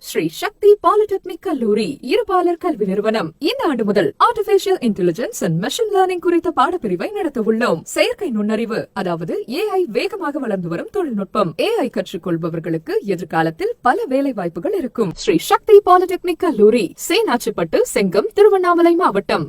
ஸ்ரீ சக்தி polytechnic கல்லூரி இருபாலர் கல்வி நிறுவனம் இந்த ஆண்டு முதல் artificial intelligence and machine learning குறித்த பாடப்பிரிவை நடத்த உள்ளோம். செயற்கை நுண்ணறிவு அதாவது AI வேகமாக வளர்ந்து வரும் தொழில்நுட்பம். AI கற்றுக்கொள்பவர்களுக்கு எதிர்காலத்தில் பல வேலை வாய்ப்புகள் இருக்கும். ஸ்ரீ சக்தி பாலிடெக்னிக் கல்லூரி, சேனாச்சிப்பட்டு, செங்கம், திருவண்ணாமலை மாவட்டம்.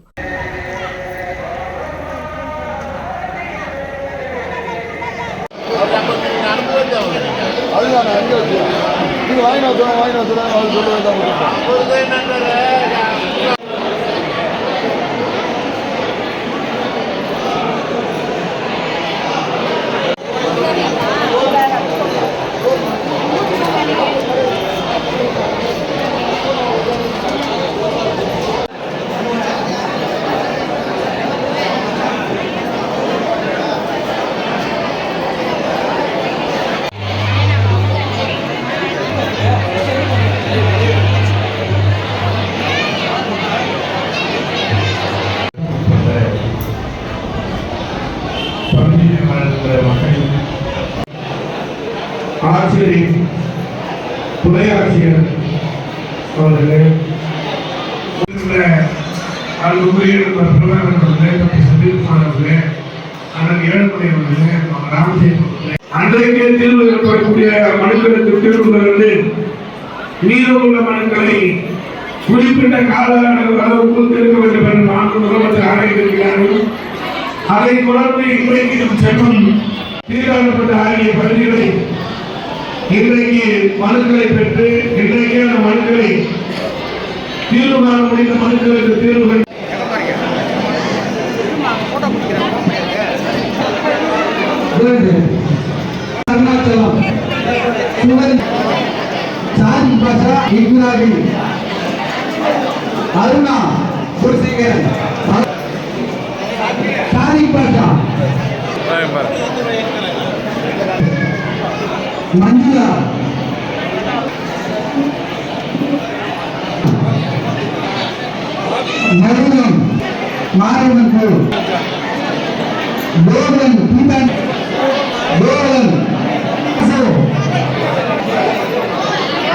ஆசிரியர் துணை ஆட்சியர் அவர்களே, அன்புக்குரிய அவர்களே, அண்ணன் ஏழுமலை அவர்களே, ராமஜெயம் அன்றைக்கே தீர்வு ஏற்படக்கூடிய மனுக்களுக்கு தீர்வுகிறது. மீதமுள்ள மனுக்களை குறிப்பிட்ட கால அளவுக்கு தீர்க்க வேண்டும் என்று நான்கு முதலமைச்சர் ஆணையிட்டிருக்கிறார்கள். அதை தொடர்ந்து இன்றைக்கு செல்வம் தீர்மானப்பட்ட ஆகிய பகுதிகளை இன்றைக்கு மனுக்களை பெற்று இன்றைக்கே அந்த மனுக்களை தீர்வு காண முடிந்த மனுக்களுக்கு தீர்வுகள் அருணாச்சலம் சாதி பாஷா இப்ராஹிம் அருணா குருசேகரன் சாதி பாஷா மஞ்சுளா மருதம் மாரியம்மன் கோவில் கோவலன் பீதான் கோவலன்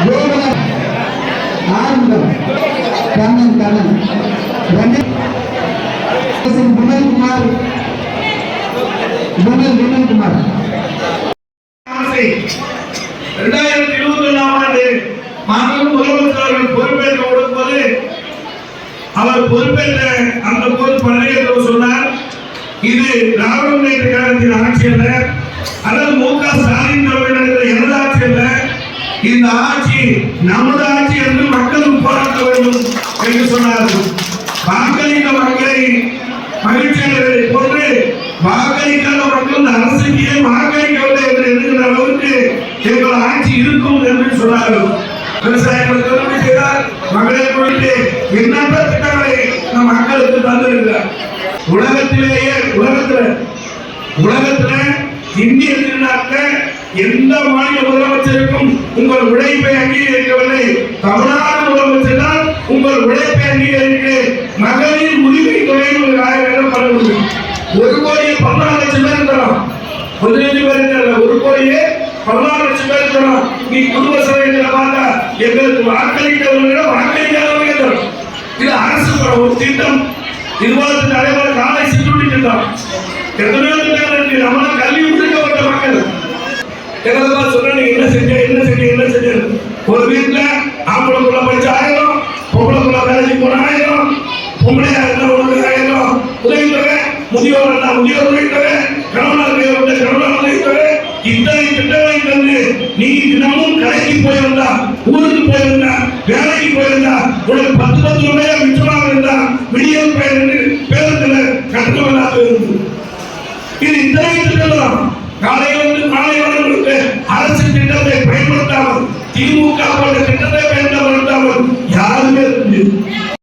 கோவலன் ஆனந்தம் கண்ணன் கண்ணன் வினல்குமார் வினல்குமார் 2021ஆம் ஆண்டு மாண்புமிகு முதலமைச்சர் அவர்கள் பொறுப்பேற்க கொடுக்கும்போது அவர் பொறுப்பேற்ற அந்த போது பதவியேற்க சொன்னார், இது திராவிட முன்னேற்ற கழகத்தின் ஆட்சி அல்ல, அல்லது MK ஸ்டாலின் தலைமையில் எனது ஆட்சி அல்ல, இந்த ஆட்சி நமது ஆட்சி என்று மக்களும் போராட்ட வேண்டும் என்று சொன்னார்கள். வாக்களித்த மக்களை மகிழ்ச்சியாளர்களை போன்று வாக்களிக்காத மக்கள் அரசுக்கே வாக்களிக்கவில்லை என்று எண்ணுகிற அளவுக்கு எங்கள் ஆட்சி இருக்கும் என்று சொன்னார்கள். விவசாயிகளுக்கு செய்தார், மகளிர் குறித்து எண்ணற்ற திட்டங்களை நம் மக்களுக்கு தந்திருக்கிறார். உலகத்திலேயே உலகத்துல இந்திய திருநாட்டில் எந்த மாநில முதலமைச்சருக்கும் உங்கள் உழைப்பை அங்கீகரிக்கவில்லை. தமிழ்நாடு முதலமைச்சர் தான் உங்கள் உழைப்பை அங்கீகரிக்க மகளிர் உரிமை தொகையில் ஒரு 1000 பணம் 1,14,00,000 பேர் இருக்கிறோம். 15 பேர் இருக்கிற 1,14,00,000 பேர் இருக்கிறோம். நீ குடும்ப சபைகளை பார்த்தா எங்களுக்கு வாக்களித்தவர்களிடம் வாக்களிக்காதவர்கள் தரும். இது அரசு ஒரு திட்டம். நிர்வாகத்தின் தலைவர் காலை சிற்றுண்டி திட்டம். எத்தனையோ திட்டங்கள் இருக்கு. நம்மள கல்வி முடிக்கப்பட்ட மக்கள் எங்களை சொன்ன என்ன செஞ்ச ஒரு வீட்டுல ஆம்பளைக்குள்ள படிச்ச 1000, பொம்பளைக்குள்ள வேலைக்கு போன 1000, பொம்பளையா இருந்தா 1000 உதவித்தொகை, முதியோர் உதவித்தொகை, கணவனார் உதவித்தொகை, இத்தனை திட்டங்களை தந்து நீ தினமும் கடைக்கு போயிருந்தா, ஊருக்கு போயிருந்தா, வேலைக்கு போயிருந்தா, உனக்கு 10 ரூபாய் மிச்சமாக இருந்தா விடியல் பயன் பேருந்துல கட்டணமில்லாத இருந்தது. இது இத்தனை திட்டம் காலையிலிருந்து மாலை வரை அரசு திட்டத்தை பயன்படுத்தாமல் திமுக போன்ற திட்டத்தை